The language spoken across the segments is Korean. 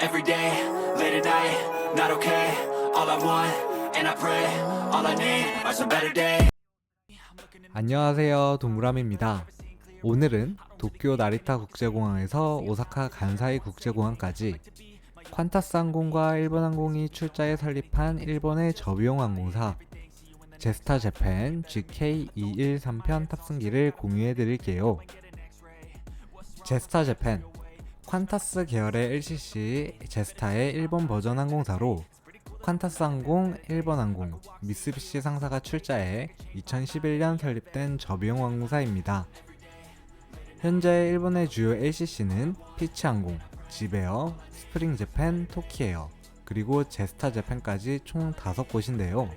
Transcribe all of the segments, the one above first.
every day, late at night, not okay. All I want, and I pray, all I need are some better days. 안녕하세요, 동무람입니다. 오늘은 도쿄 나리타 국제공항에서 오사카 간사이 국제공항까지 퀀타스 항공과 일본 항공이 출자해 설립한 일본의 저비용 항공사 제스타 재팬 GK213편 탑승기를 공유해 드릴게요. 제스타 재팬 퀀타스 계열의 LCC 제스타의 일본 버전 항공사로 퀀타스 항공, 일본 항공, 미쓰비시 상사가 출자해 2011년 설립된 저비용 항공사입니다. 현재 일본의 주요 LCC는 피치항공, 지베어, 스프링재팬, 토키에어, 그리고 제스타 재팬까지 총 5곳인데요.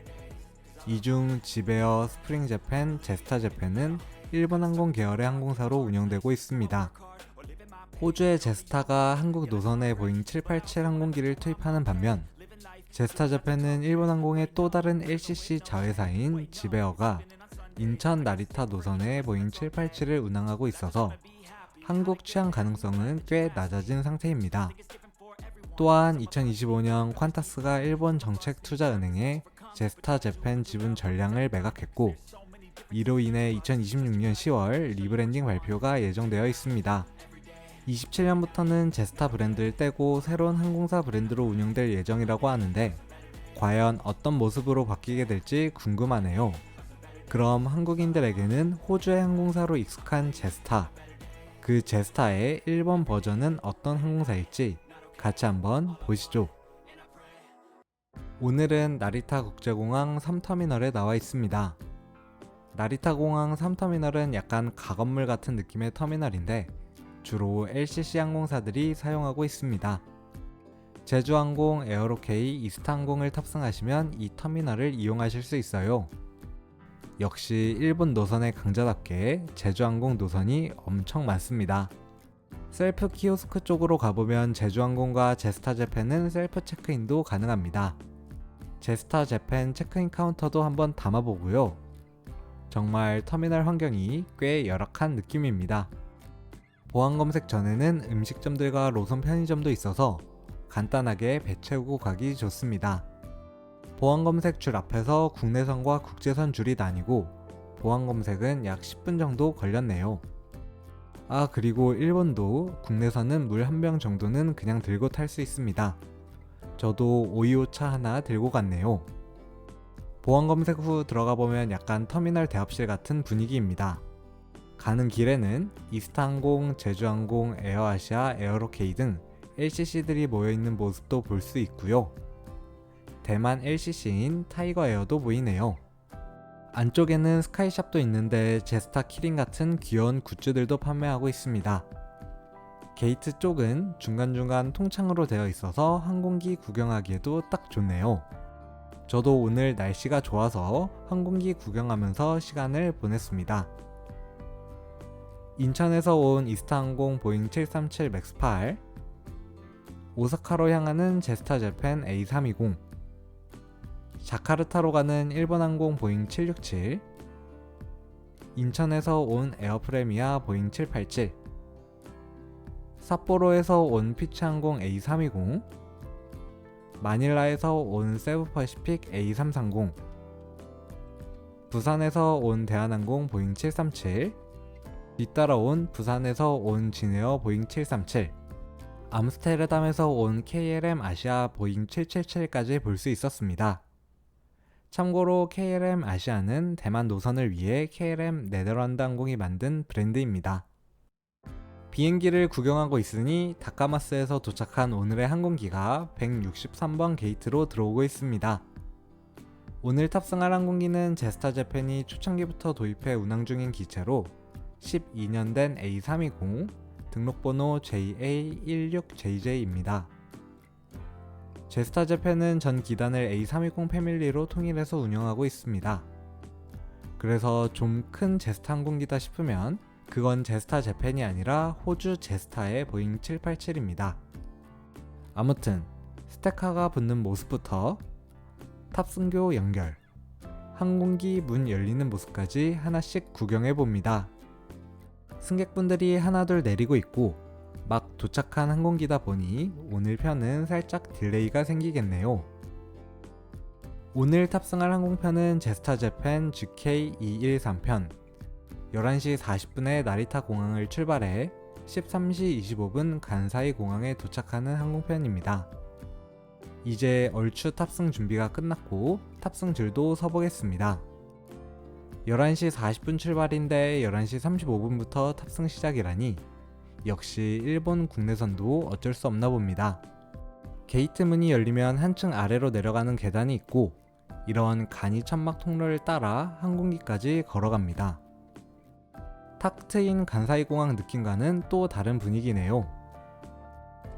이 중 지베어, 스프링재팬, 제스타 재팬은 일본 항공 계열의 항공사로 운영되고 있습니다. 호주의 제스타가 한국 노선에 보잉 787 항공기를 투입하는 반면 제스타 재팬은 일본 항공의 또 다른 LCC 자회사인 지베어가 인천 나리타 노선에 보잉 787을 운항하고 있어서 한국 취항 가능성은 꽤 낮아진 상태입니다. 또한 2025년 퀀타스가 일본 정책투자은행에 제스타 재팬 지분 전량을 매각했고 이로 인해 2026년 10월 리브랜딩 발표가 예정되어 있습니다. 27년부터는 제스타 브랜드를 떼고 새로운 항공사 브랜드로 운영될 예정이라고 하는데 과연 어떤 모습으로 바뀌게 될지 궁금하네요. 그럼 한국인들에게는 호주의 항공사로 익숙한 제스타, 그 제스타의 일본 버전은 어떤 항공사일지 같이 한번 보시죠. 오늘은 나리타 국제공항 3터미널에 나와 있습니다. 나리타 공항 3터미널은 약간 가건물 같은 느낌의 터미널인데 주로 LCC 항공사들이 사용하고 있습니다. 제주항공, 에어로케이, 이스타항공을 탑승하시면 이 터미널을 이용하실 수 있어요. 역시 일본 노선의 강자답게 제주항공 노선이 엄청 많습니다. 셀프 키오스크 쪽으로 가보면 제주항공과 제스타 재팬은 셀프 체크인도 가능합니다. 제스타 재팬 체크인 카운터도 한번 담아보고요. 정말 터미널 환경이 꽤 열악한 느낌입니다. 보안 검색 전에는 음식점들과 로선 편의점도 있어서 간단하게 배 채우고 가기 좋습니다. 보안 검색 줄 앞에서 국내선과 국제선 줄이 나뉘고 보안 검색은 약 10분 정도 걸렸네요. 그리고 일본도 국내선은 물 한 병 정도는 그냥 들고 탈 수 있습니다. 저도 오이오차 하나 들고 갔네요. 보안 검색 후 들어가 보면 약간 터미널 대합실 같은 분위기입니다. 가는 길에는 이스타항공, 제주항공, 에어아시아, 에어로케이 등 LCC들이 모여있는 모습도 볼 수 있고요. 대만 LCC인 타이거에어도 보이네요. 안쪽에는 스카이샵도 있는데 제스타 키링 같은 귀여운 굿즈들도 판매하고 있습니다. 게이트 쪽은 중간중간 통창으로 되어 있어서 항공기 구경하기에도 딱 좋네요. 저도 오늘 날씨가 좋아서 항공기 구경하면서 시간을 보냈습니다. 인천에서 온 이스타항공 보잉 737 맥스 8, 오사카로 향하는 제스타 재팬 A320, 자카르타로 가는 일본항공 보잉 767, 인천에서 온 에어프레미아 보잉 787, 삿포로에서 온 피치항공 A320, 마닐라에서 온 세부퍼시픽 A330, 부산에서 온 대한항공 보잉 737, 뒤따라온 부산에서 온 진에어 보잉 737, 암스테르담에서 온 KLM 아시아 보잉 777까지 볼 수 있었습니다. 참고로 KLM 아시아는 대만 노선을 위해 KLM 네덜란드 항공이 만든 브랜드입니다. 비행기를 구경하고 있으니 다카마스에서 도착한 오늘의 항공기가 163번 게이트로 들어오고 있습니다. 오늘 탑승할 항공기는 제스타 재팬이 초창기부터 도입해 운항 중인 기체로 12년 된 A320, 등록번호 JA16JJ입니다. 제스타 재팬은 전 기단을 A320 패밀리로 통일해서 운영하고 있습니다. 그래서 좀 큰 제스타 항공기다 싶으면 그건 제스타 재팬이 아니라 호주 제스타의 보잉 787입니다. 아무튼 스테카가 붙는 모습부터 탑승교 연결, 항공기 문 열리는 모습까지 하나씩 구경해봅니다. 승객분들이 하나둘 내리고 있고 막 도착한 항공기다 보니 오늘 편은 살짝 딜레이가 생기겠네요. 오늘 탑승할 항공편은 제스타 재팬 GK213편 11시 40분에 나리타 공항을 출발해 13시 25분 간사이 공항에 도착하는 항공편입니다. 이제 얼추 탑승 준비가 끝났고 탑승줄도 서보겠습니다. 11시 40분 출발인데 11시 35분부터 탑승 시작이라니 역시 일본 국내선도 어쩔 수 없나 봅니다. 게이트 문이 열리면 한층 아래로 내려가는 계단이 있고 이런 간이 천막 통로를 따라 항공기까지 걸어갑니다. 탁 트인 간사이 공항 느낌과는 또 다른 분위기네요.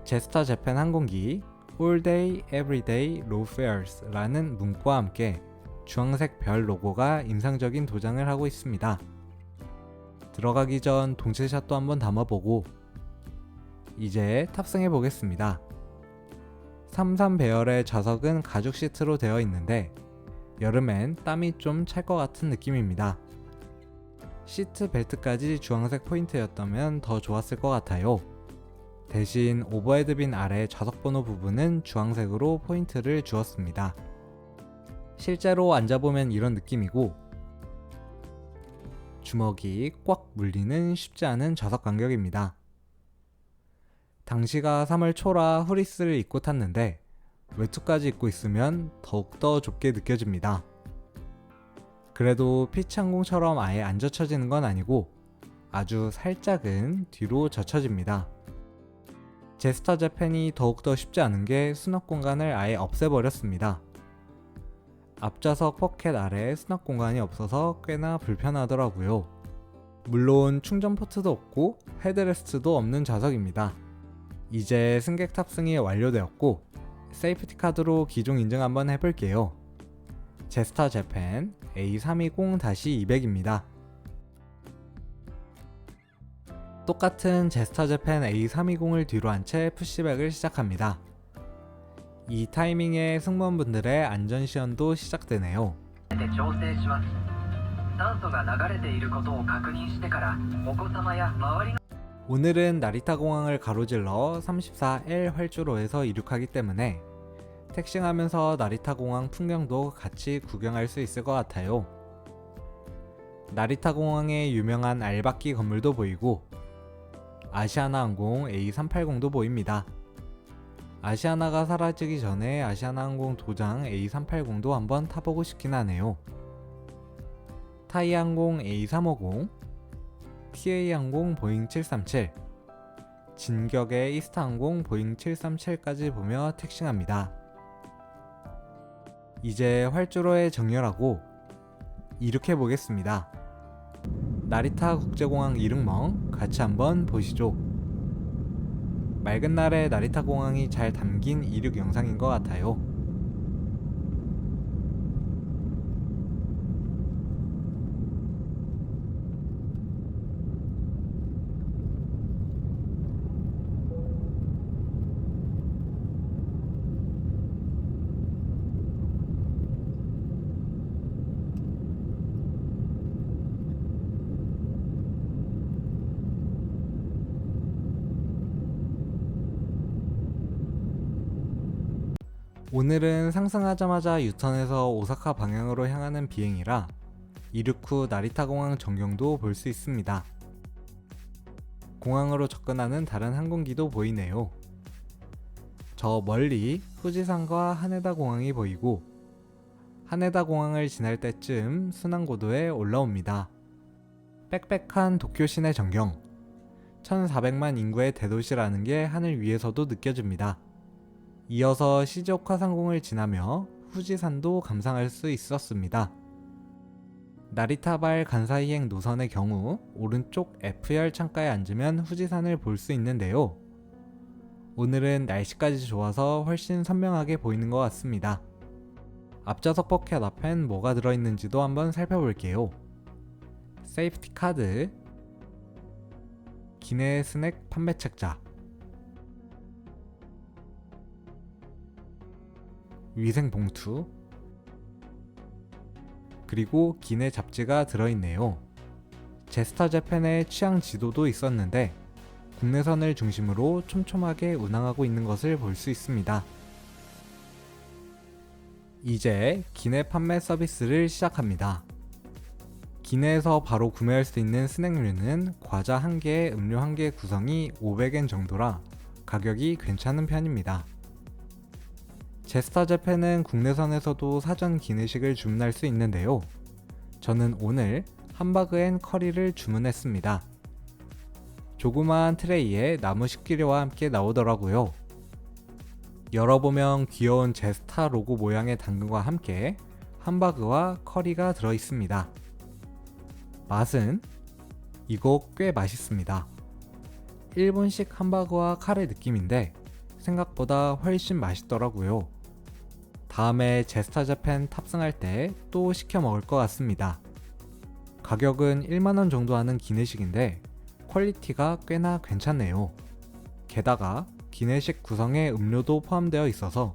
제스타 재팬 항공기 All Day, Every Day, Low Fares 라는 문구와 함께 주황색 별 로고가 인상적인 도장을 하고 있습니다. 들어가기 전 동체샷도 한번 담아보고 이제 탑승해 보겠습니다. 33 배열의 좌석은 가죽 시트로 되어 있는데 여름엔 땀이 좀 찰 것 같은 느낌입니다. 시트 벨트까지 주황색 포인트였다면 더 좋았을 것 같아요. 대신 오버헤드빈 아래 좌석 번호 부분은 주황색으로 포인트를 주었습니다. 실제로 앉아보면 이런 느낌이고 주먹이 꽉 물리는 쉽지 않은 좌석 간격입니다. 당시가 3월 초라 후리스를 입고 탔는데 외투까지 입고 있으면 더욱더 좁게 느껴집니다. 그래도 피치항공처럼 아예 안 젖혀지는 건 아니고 아주 살짝은 뒤로 젖혀집니다. 제스타 재팬이 더욱더 쉽지 않은 게 수납 공간을 아예 없애버렸습니다. 앞좌석 포켓 아래 수납 공간이 없어서 꽤나 불편하더라고요. 물론 충전 포트도 없고 헤드레스트도 없는 좌석입니다. 이제 승객 탑승이 완료되었고 세이프티 카드로 기종 인증 한번 해볼게요. 제스타 재팬 A320-200입니다. 똑같은 제스타 재팬 A320을 뒤로 한 채 푸시백을 시작합니다. 이 타이밍에 승무원분들의 안전시연도 시작되네요. 오늘은 나리타 공항을 가로질러 34L 활주로에서 이륙하기 때문에 택싱하면서 나리타 공항 풍경도 같이 구경할 수 있을 것 같아요. 나리타 공항의 유명한 알바끼 건물도 보이고 아시아나항공 A380도 보입니다. 아시아나가 사라지기 전에 아시아나항공 도장 A380도 한번 타보고 싶긴 하네요. 타이항공 A350, TA항공 보잉 737, 진격의 이스타항공 보잉 737까지 보며 택싱합니다. 이제 활주로에 정렬하고 이륙해 보겠습니다. 나리타 국제공항 이륙멍 같이 한번 보시죠. 맑은 날에 나리타 공항이 잘 담긴 이륙 영상인 것 같아요. 오늘은 상승하자마자 유턴해서 오사카 방향으로 향하는 비행이라 이륙 후 나리타 공항 전경도 볼 수 있습니다. 공항으로 접근하는 다른 항공기도 보이네요. 저 멀리 후지산과 하네다 공항이 보이고 하네다 공항을 지날 때쯤 순항고도에 올라옵니다. 빽빽한 도쿄 시내 전경 1400만 인구의 대도시라는 게 하늘 위에서도 느껴집니다. 이어서 시즈오카 상공을 지나며 후지산도 감상할 수 있었습니다. 나리타발 간사이행 노선의 경우 오른쪽 F열 창가에 앉으면 후지산을 볼 수 있는데요. 오늘은 날씨까지 좋아서 훨씬 선명하게 보이는 것 같습니다. 앞좌석 포켓 앞엔 뭐가 들어있는지도 한번 살펴볼게요. 세이프티 카드, 기내 스낵 판매 책자, 위생 봉투, 그리고 기내 잡지가 들어있네요. 제스타 재팬의 취향 지도도 있었는데 국내선을 중심으로 촘촘하게 운항하고 있는 것을 볼 수 있습니다. 이제 기내 판매 서비스를 시작합니다. 기내에서 바로 구매할 수 있는 스낵류는 과자 1개에 음료 1개 구성이 500엔 정도라 가격이 괜찮은 편입니다. 제스타 재팬은 국내선에서도 사전 기내식을 주문할 수 있는데요. 저는 오늘 함바그 앤 커리를 주문했습니다. 조그마한 트레이에 나무 식기류와 함께 나오더라고요. 열어보면 귀여운 제스타 로고 모양의 당근과 함께 함바그와 커리가 들어있습니다. 맛은 이거 꽤 맛있습니다. 일본식 함바그와 카레 느낌인데 생각보다 훨씬 맛있더라고요. 다음에 제스타 재팬 탑승할 때 또 시켜 먹을 것 같습니다. 가격은 1만원 정도 하는 기내식인데 퀄리티가 꽤나 괜찮네요. 게다가 기내식 구성에 음료도 포함되어 있어서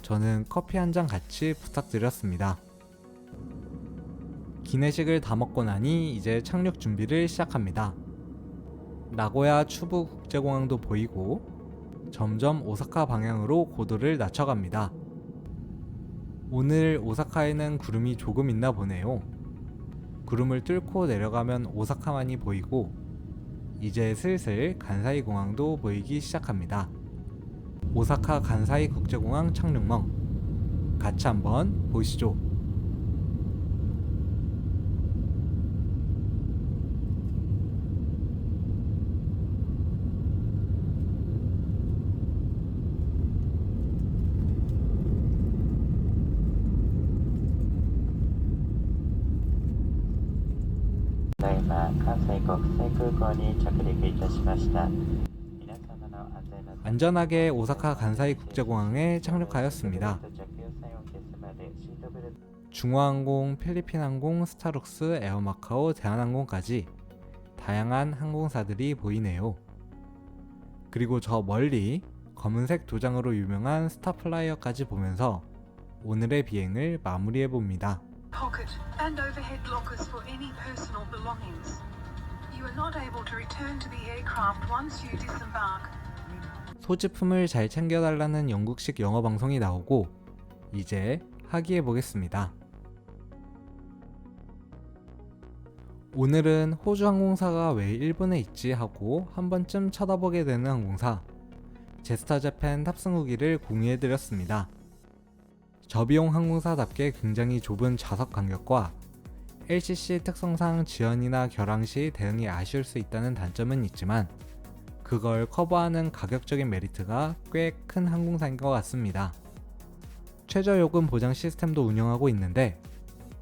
저는 커피 한 잔 같이 부탁드렸습니다. 기내식을 다 먹고 나니 이제 착륙 준비를 시작합니다. 나고야 추부 국제공항도 보이고 점점 오사카 방향으로 고도를 낮춰갑니다. 오늘 오사카에는 구름이 조금 있나 보네요. 구름을 뚫고 내려가면 오사카만이 보이고 이제 슬슬 간사이 공항도 보이기 시작합니다. 오사카 간사이 국제공항 착륙멍 같이 한번 보시죠. 안전하게 오사카 간사이 국제공항에 착륙하였습니다. 중화항공, 필리핀항공, 스타룩스, 에어마카오, 대한항공까지 다양한 항공사들이 보이네요. 그리고 저 멀리 검은색 도장으로 유명한 스타플라이어까지 보면서 오늘의 비행을 마무리해봅니다. Pocket and overhead lockers for any personal belongings. You are not able to return to the aircraft once you disembark. 소지품을 잘 챙겨달라는 영국식 영어 방송이 나오고 이제 하기해보겠습니다. 오늘은 호주 항공사가 왜 일본에 있지 하고 한 번쯤 쳐다보게 되는 항공사 제스타 재팬 탑승 후기를 공유해드렸습니다. 저비용 항공사답게 굉장히 좁은 좌석 간격과 LCC 특성상 지연이나 결항 시 대응이 아쉬울 수 있다는 단점은 있지만 그걸 커버하는 가격적인 메리트가 꽤 큰 항공사인 것 같습니다. 최저요금 보장 시스템도 운영하고 있는데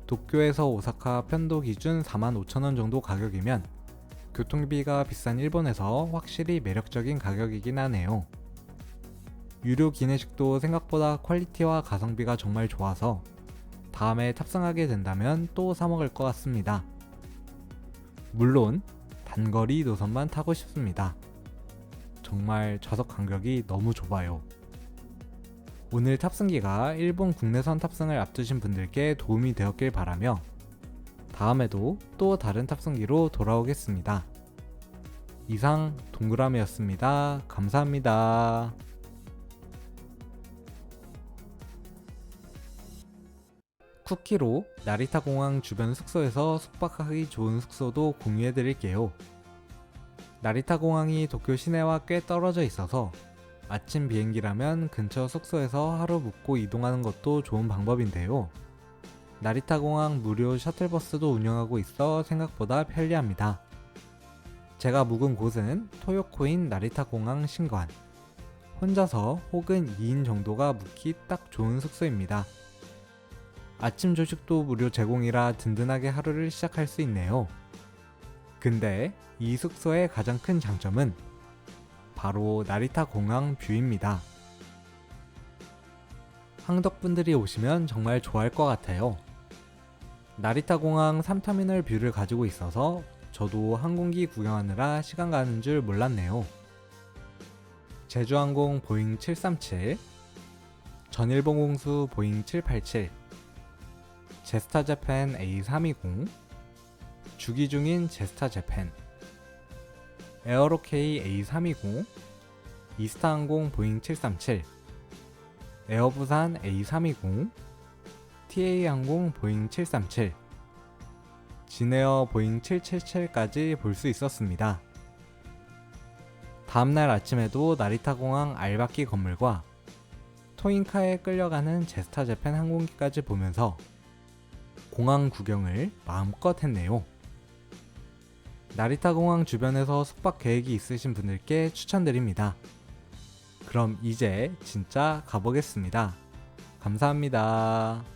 도쿄에서 오사카 편도 기준 45,000원 정도 가격이면 교통비가 비싼 일본에서 확실히 매력적인 가격이긴 하네요. 유료 기내식도 생각보다 퀄리티와 가성비가 정말 좋아서 다음에 탑승하게 된다면 또 사먹을 것 같습니다. 물론 단거리 노선만 타고 싶습니다. 정말 좌석 간격이 너무 좁아요. 오늘 탑승기가 일본 국내선 탑승을 앞두신 분들께 도움이 되었길 바라며 다음에도 또 다른 탑승기로 돌아오겠습니다. 이상 동그라미였습니다. 감사합니다. 쿠키로 나리타 공항 주변 숙소에서 숙박하기 좋은 숙소도 공유해드릴게요. 나리타 공항이 도쿄 시내와 꽤 떨어져 있어서 아침 비행기라면 근처 숙소에서 하루 묵고 이동하는 것도 좋은 방법인데요. 나리타 공항 무료 셔틀버스도 운영하고 있어 생각보다 편리합니다. 제가 묵은 곳은 토요코인 나리타 공항 신관. 혼자서 혹은 2인 정도가 묵기 딱 좋은 숙소입니다. 아침 조식도 무료 제공이라 든든하게 하루를 시작할 수 있네요. 근데 이 숙소의 가장 큰 장점은 바로 나리타 공항 뷰입니다. 항덕분들이 오시면 정말 좋아할 것 같아요. 나리타 공항 3터미널 뷰를 가지고 있어서 저도 항공기 구경하느라 시간 가는 줄 몰랐네요. 제주항공 보잉 737, 전일본 공수 보잉 787, 제스타 재팬 A320, 주기 중인 제스타 재팬, 에어로케이 A320, 이스타항공 보잉 737, 에어부산 A320, TA항공 보잉 737, 진에어 보잉 777까지 볼 수 있었습니다. 다음날 아침에도 나리타 공항 알바키 건물과 토인카에 끌려가는 제스타 재팬 항공기까지 보면서 공항 구경을 마음껏 했네요. 나리타 공항 주변에서 숙박 계획이 있으신 분들께 추천드립니다. 그럼 이제 진짜 가보겠습니다. 감사합니다.